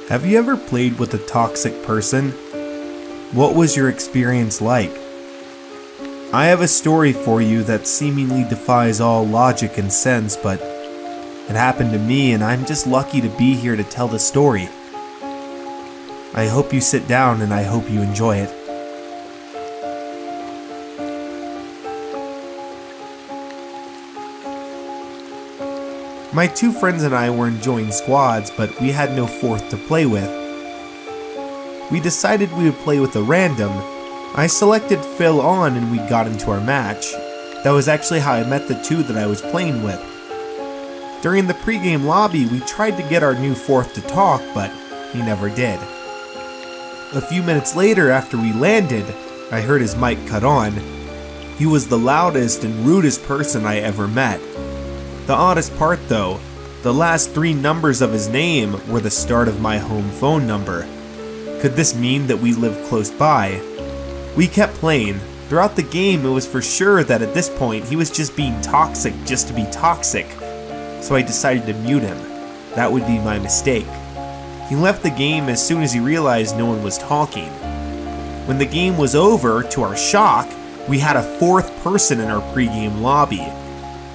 Have you ever played with a toxic person? What was your experience like? I have a story for you that seemingly defies all logic and sense, but it happened to me and I'm just lucky to be here to tell the story. I hope you sit down and I hope you enjoy it. My two friends and I were enjoying squads, but we had no fourth to play with. We decided we would play with a random. I selected Phil on and we got into our match. That was actually how I met the two that I was playing with. During the pregame lobby, we tried to get our new fourth to talk, but he never did. A few minutes later, after we landed, I heard his mic cut on. He was the loudest and rudest person I ever met. The oddest part though, the last 3 numbers of his name were the start of my home phone number. Could this mean that we lived close by? We kept playing. Throughout the game, it was for sure that at this point he was just being toxic just to be toxic. So I decided to mute him. That would be my mistake. He left the game as soon as he realized no one was talking. When the game was over, to our shock, we had a 4th person in our pregame lobby.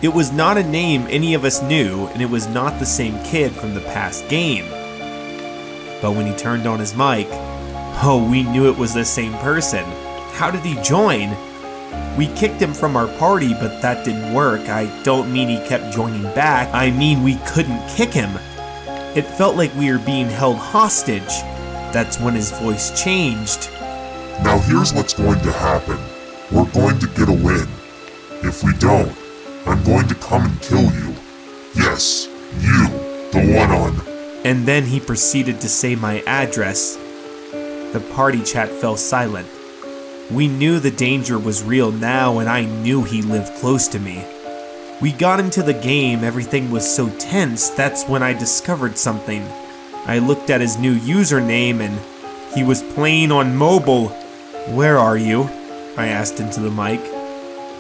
It was not a name any of us knew, and it was not the same kid from the past game. But when he turned on his mic, oh, we knew it was the same person. How did he join? We kicked him from our party, but that didn't work. I don't mean he kept joining back, I mean we couldn't kick him. It felt like we were being held hostage. That's when his voice changed. Now here's what's going to happen. We're going to get a win. If we don't, I'm going to come and kill you. Yes, you, the one on. And then he proceeded to say my address. The party chat fell silent. We knew the danger was real now, and I knew he lived close to me. We got into the game, everything was so tense, that's when I discovered something. I looked at his new username and he was playing on mobile. Where are you? I asked into the mic.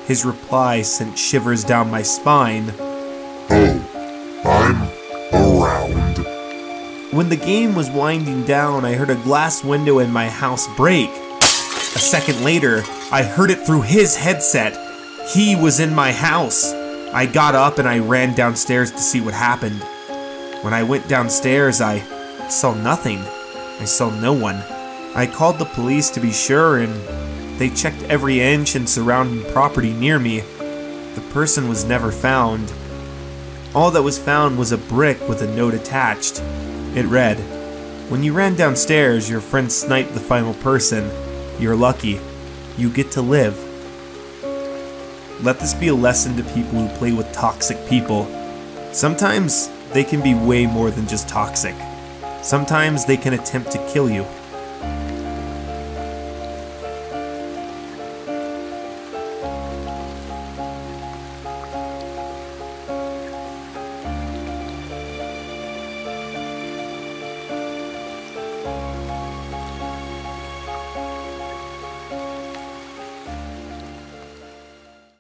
His reply sent shivers down my spine. Oh, I'm around. When the game was winding down, I heard a glass window in my house break. A second later, I heard it through his headset. He was in my house. I got up and I ran downstairs to see what happened. When I went downstairs, I saw nothing. I saw no one. I called the police to be sure, and they checked every inch and surrounding property near me. The person was never found. All that was found was a brick with a note attached. It read, "When you ran downstairs, your friend sniped the final person. You're lucky. You get to live." Let this be a lesson to people who play with toxic people. Sometimes they can be way more than just toxic. Sometimes they can attempt to kill you.